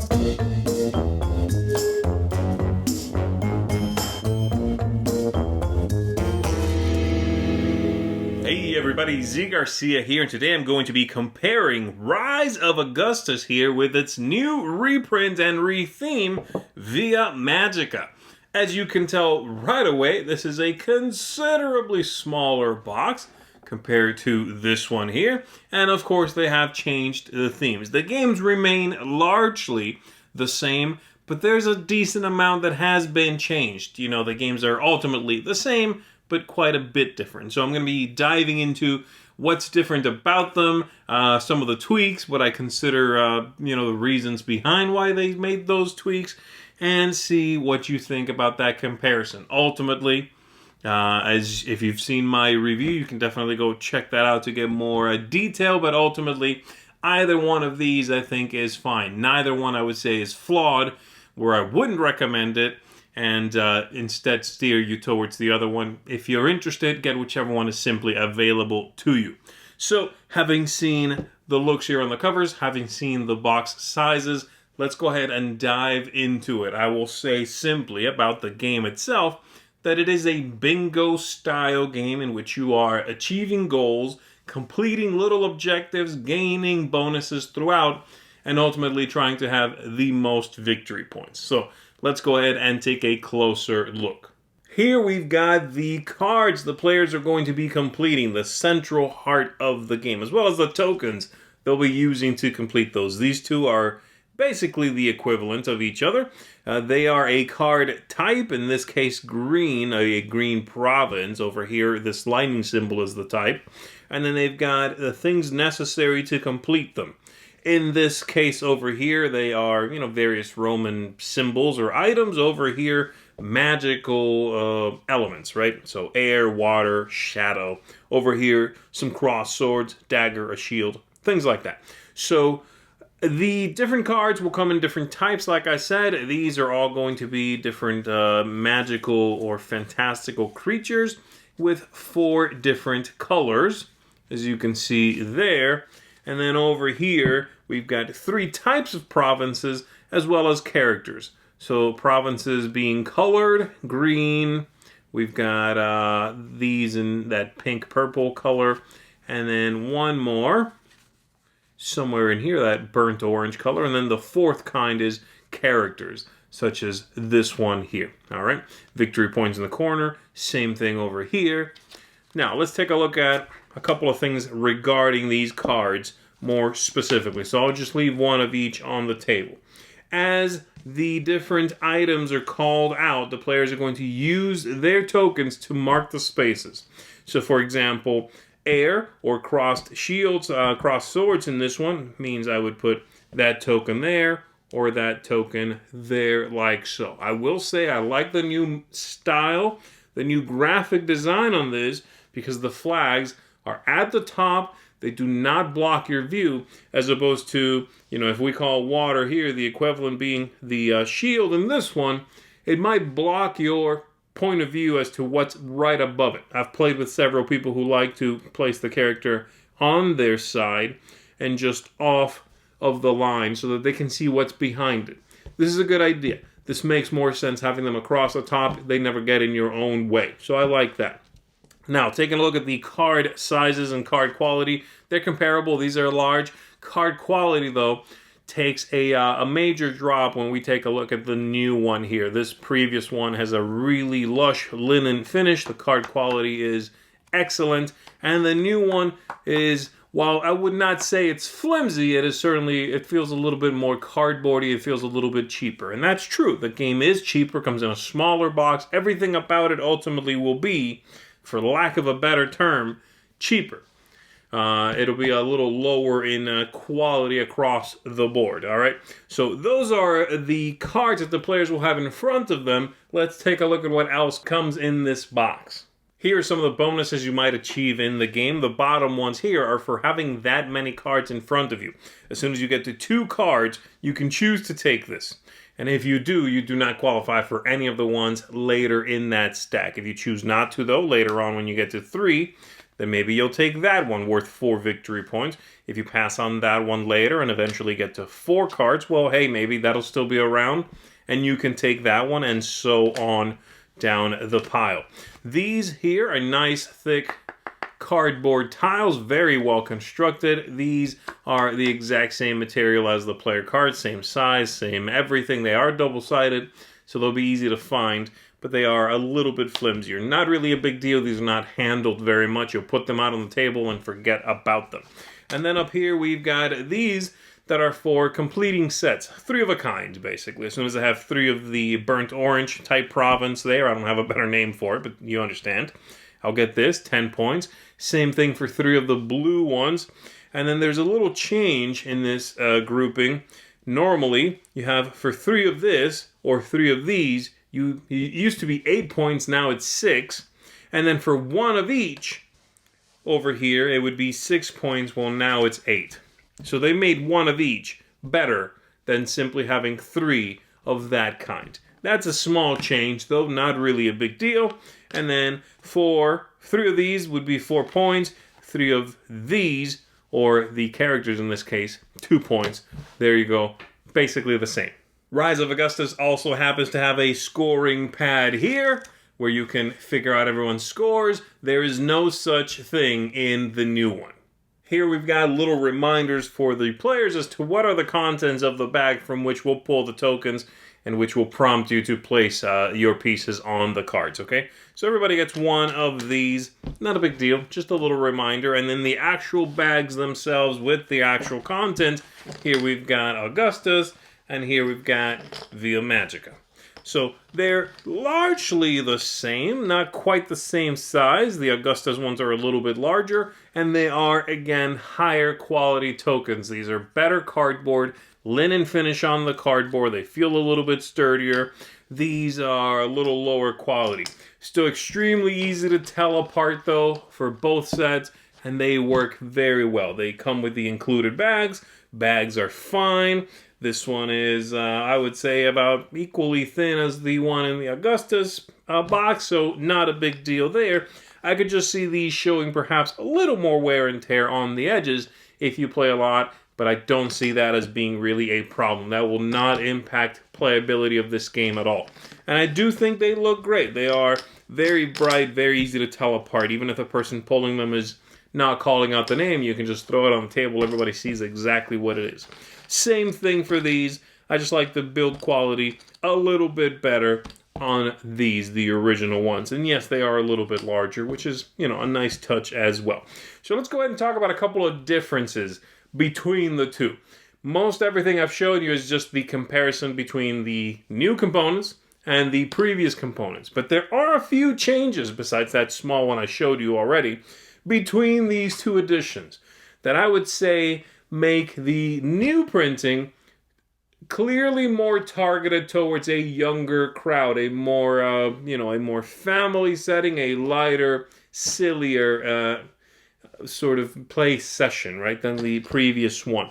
Hey everybody, Garcia here, and today I'm going to be comparing Rise of Augustus here with its new reprint and retheme via Magica. As you can tell right away, this is a considerably smaller box compared to this one here, and of course they have changed the themes. The games remain largely the same, but there's a decent amount that has been changed. You know, the games are ultimately the same, but quite a bit different. So I'm going to be diving into what's different about them, some of the tweaks, what I consider, the reasons behind why they made those tweaks, and see what you think about that comparison. Ultimately, as if you've seen my review, you can definitely go check that out to get more detail, but ultimately, either one of these I think is fine. Neither one I would say is flawed, where I wouldn't recommend it, and instead steer you towards the other one. If you're interested, get whichever one is simply available to you. So, having seen the looks here on the covers, having seen the box sizes, let's go ahead and dive into it. I will say simply about the game itself that it is a bingo style game in which you are achieving goals, completing little objectives, gaining bonuses throughout, and ultimately trying to have the most victory points. So, let's go ahead and take a closer look. Here we've got the cards the players are going to be completing, the central heart of the game, as well as the tokens they'll be using to complete those. These two are basically the equivalent of each other. They are a card type, in this case green, a green province. Over here, this lightning symbol is the type. And then they've got the things necessary to complete them. In this case over here, they are, various Roman symbols or items. Over here, magical elements, right? So air, water, shadow. Over here, some crossed swords, dagger, a shield, things like that. So the different cards will come in different types, like I said. These are all going to be different magical or fantastical creatures with 4 different colors, as you can see there. And then over here, we've got 3 types of provinces as well as characters. So provinces being colored, green. We've got these in that pink-purple color. And then one more, somewhere in here, that burnt orange color. And then the 4th kind is characters, such as this one here. All right, victory points in the corner. Same thing over here. Now, let's take a look at a couple of things regarding these cards more specifically. So I'll just leave one of each on the table. As the different items are called out, the players are going to use their tokens to mark the spaces. So for example, air or crossed shields, crossed swords in this one means I would put that token there or that token there, like so. I will say I like the new style, the new graphic design on this, because the flags are at the top. They do not block your view, as opposed to, if we call water here, the equivalent being the shield in this one, it might block your point of view as to what's right above it. I've played with several people who like to place the character on their side and just off of the line so that they can see what's behind it. This is a good idea. This makes more sense having them across the top. They never get in your own way. So I like that. Now, taking a look at the card sizes and card quality, they're comparable. These are large. Card quality, though, takes a major drop when we take a look at the new one here. This previous one has a really lush linen finish. The card quality is excellent. And the new one is, while I would not say it's flimsy, it feels a little bit more cardboardy. It feels a little bit cheaper. And that's true. The game is cheaper, comes in a smaller box. Everything about it ultimately will be, for lack of a better term, cheaper. It'll be a little lower in quality across the board, all right? So those are the cards that the players will have in front of them. Let's take a look at what else comes in this box. Here are some of the bonuses you might achieve in the game. The bottom ones here are for having that many cards in front of you. As soon as you get to 2 cards, you can choose to take this. And if you do not qualify for any of the ones later in that stack. If you choose not to, though, later on when you get to 3, then maybe you'll take that one worth 4 victory points. If you pass on that one later and eventually get to 4 cards, well, hey, maybe that'll still be around, and you can take that one, and so on down the pile. These here are nice, thick cardboard tiles, very well constructed. These are the exact same material as the player cards, same size, same everything. They are double-sided, so they'll be easy to find, but they are a little bit flimsier. Not really a big deal. These are not handled very much. You'll put them out on the table and forget about them. And then up here we've got these that are for completing sets. 3 of a kind, basically. As soon as I have 3 of the burnt orange type province there, I don't have a better name for it, but you understand. I'll get this, 10 points. Same thing for 3 of the blue ones. And then there's a little change in this grouping. Normally, you have for 3 of this, or 3 of these, it used to be 8 points, now it's 6. And then for 1 of each, over here, it would be 6 points, well now it's 8. So they made 1 of each better than simply having 3 of that kind. That's a small change, though, not really a big deal. And then for 3 of these would be 4 points. 3 of these, or the characters in this case, 2 points. There you go. Basically the same. Rise of Augustus also happens to have a scoring pad here, where you can figure out everyone's scores. There is no such thing in the new one. Here we've got little reminders for the players as to what are the contents of the bag from which we'll pull the tokens and which will prompt you to place your pieces on the cards, okay? So everybody gets 1 of these. Not a big deal, just a little reminder. And then the actual bags themselves with the actual content. Here we've got Augustus, and here we've got Via Magica. So they're largely the same, not quite the same size. The Augustus ones are a little bit larger, and they are, again, higher quality tokens. These are better cardboard, linen finish on the cardboard. They feel a little bit sturdier. These are a little lower quality. Still extremely easy to tell apart, though, for both sets, and they work very well. They come with the included bags. Bags are fine. This one is, I would say, about equally thin as the one in the Augustus box, so not a big deal there. I could just see these showing perhaps a little more wear and tear on the edges if you play a lot, but I don't see that as being really a problem. That will not impact playability of this game at all. And I do think they look great. They are very bright, very easy to tell apart. Even if the person pulling them is not calling out the name, you can just throw it on the table. Everybody sees exactly what it is. Same thing for these. I just like the build quality a little bit better on these, the original ones. And yes, they are a little bit larger, which is, a nice touch as well. So let's go ahead and talk about a couple of differences between the two. Most everything I've showed you is just the comparison between the new components and the previous components. But there are a few changes, besides that small one I showed you already, between these 2 editions that I would say make the new printing clearly more targeted towards a younger crowd, a more, a more family setting, a lighter, sillier sort of play session, right, than the previous one.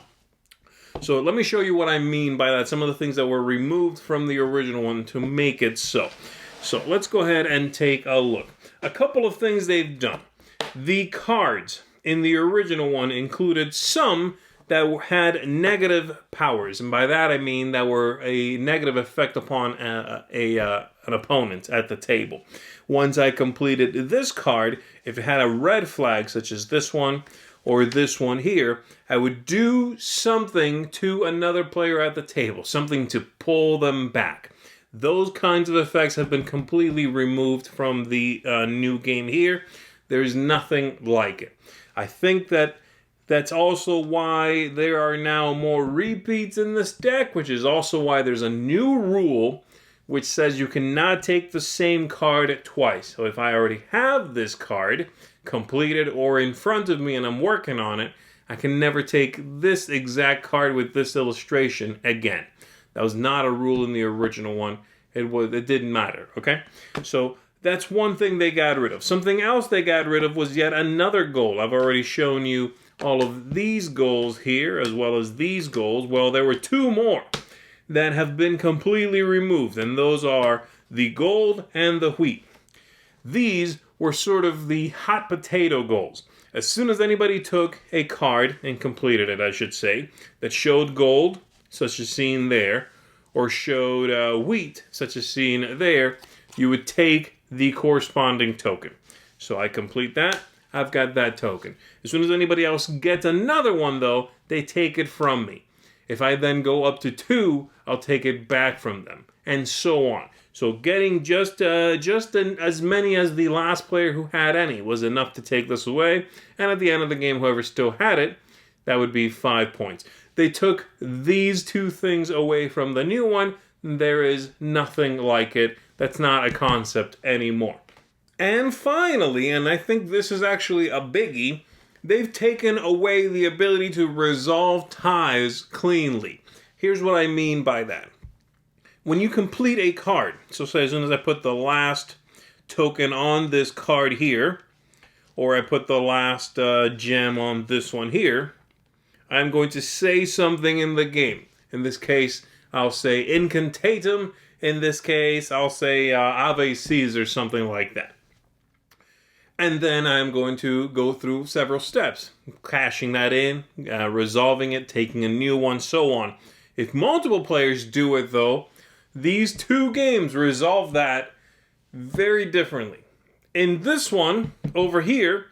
So let me show you what I mean by that, some of the things that were removed from the original one to make it so. So let's go ahead and take a look. A couple of things they've done. The cards in the original one included some that had negative powers, and by that I mean that were a negative effect upon an opponent at the table. Once I completed this card, if it had a red flag, such as this one or this one here, I would do something to another player at the table, something to pull them back. Those kinds of effects have been completely removed from the new game here. There's nothing like it. I think that's also why there are now more repeats in this deck, which is also why there's a new rule which says you cannot take the same card twice. So if I already have this card completed or in front of me and I'm working on it, I can never take this exact card with this illustration again. That was not a rule in the original one. It didn't matter, okay? So that's one thing they got rid of. Something else they got rid of was yet another goal. I've already shown you all of these goals here, as well as these goals. Well, there were 2 more that have been completely removed, and those are the gold and the wheat. These were sort of the hot potato goals. As soon as anybody took a card and completed it, I should say, that showed gold, such as seen there, or showed wheat, such as seen there, you would take the corresponding token. So I complete that, I've got that token. As soon as anybody else gets another one, though, they take it from me. If I then go up to 2, I'll take it back from them, and so on. So getting just as many as the last player who had any was enough to take this away, and at the end of the game, whoever still had it, that would be 5 points. They took these 2 things away from the new one. There is nothing like it. That's not a concept anymore. And finally, and I think this is actually a biggie, they've taken away the ability to resolve ties cleanly. Here's what I mean by that. When you complete a card, so say as soon as I put the last token on this card here, or I put the last gem on this one here, I'm going to say something in the game. In this case, I'll say incantatum. In this case, I'll say Ave Caesar, something like that. And then I'm going to go through several steps, cashing that in, resolving it, taking a new one, so on. If multiple players do it, though, these 2 games resolve that very differently. In this one, over here,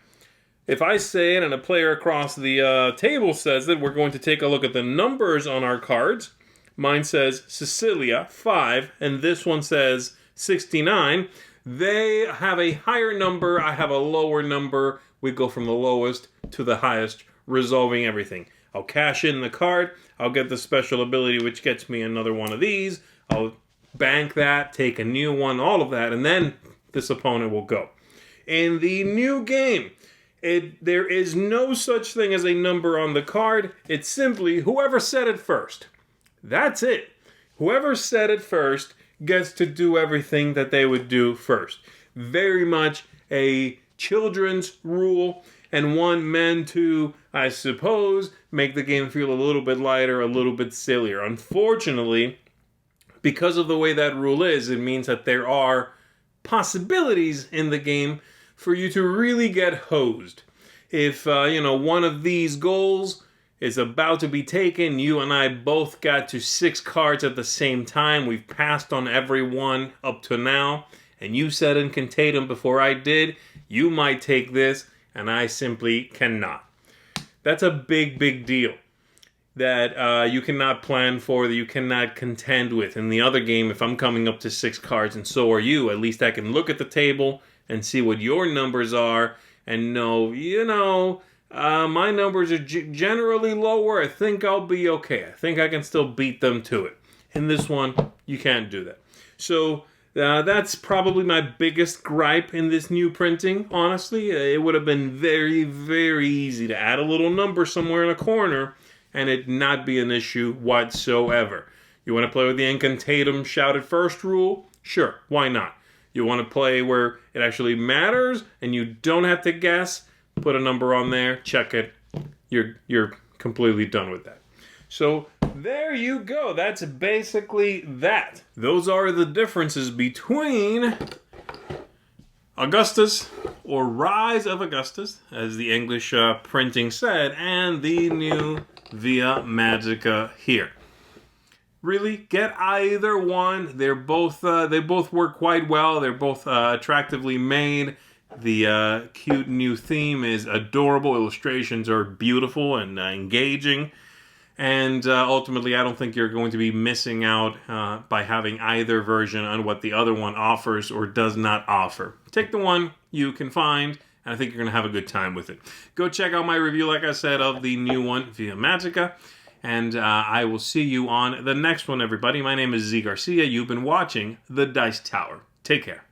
if I say it and a player across the table says it, we're going to take a look at the numbers on our cards. Mine says Sicilia, 5, and this one says 69. They have a higher number, I have a lower number. We go from the lowest to the highest, resolving everything. I'll cash in the card, I'll get the special ability which gets me another one of these. I'll bank that, take a new one, all of that, and then this opponent will go. In the new game, there is no such thing as a number on the card. It's simply whoever said it first. That's it. Whoever said it first gets to do everything that they would do first. Very much a children's rule, and one meant to, I suppose, make the game feel a little bit lighter, a little bit sillier. Unfortunately, because of the way that rule is, it means that there are possibilities in the game for you to really get hosed. If, one of these goals is about to be taken, you and I both got to 6 cards at the same time. We've passed on every one up to now, and you said incantatum before I did. You might take this, and I simply cannot. That's a big, big deal that you cannot plan for, that you cannot contend with. In the other game, if I'm coming up to 6 cards and so are you, at least I can look at the table and see what your numbers are and know, my numbers are generally lower. I think I'll be okay. I think I can still beat them to it. In this one, you can't do that. So that's probably my biggest gripe in this new printing, honestly. It would have been very, very easy to add a little number somewhere in a corner and it not be an issue whatsoever. You want to play with the incantatum shouted first rule? Sure, why not? You want to play where it actually matters and you don't have to guess? Put a number on there, check it. You're completely done with that. So there you go. That's basically that. Those are the differences between Augustus, or Rise of Augustus, as the English printing said, and the new Via Magica here. Really, get either one. They both work quite well. They're both attractively made. The cute new theme is adorable. Illustrations are beautiful and engaging. And ultimately, I don't think you're going to be missing out by having either version on what the other one offers or does not offer. Take the one you can find, and I think you're going to have a good time with it. Go check out my review, like I said, of the new one, Via Magica. And I will see you on the next one, everybody. My name is Z Garcia. You've been watching The Dice Tower. Take care.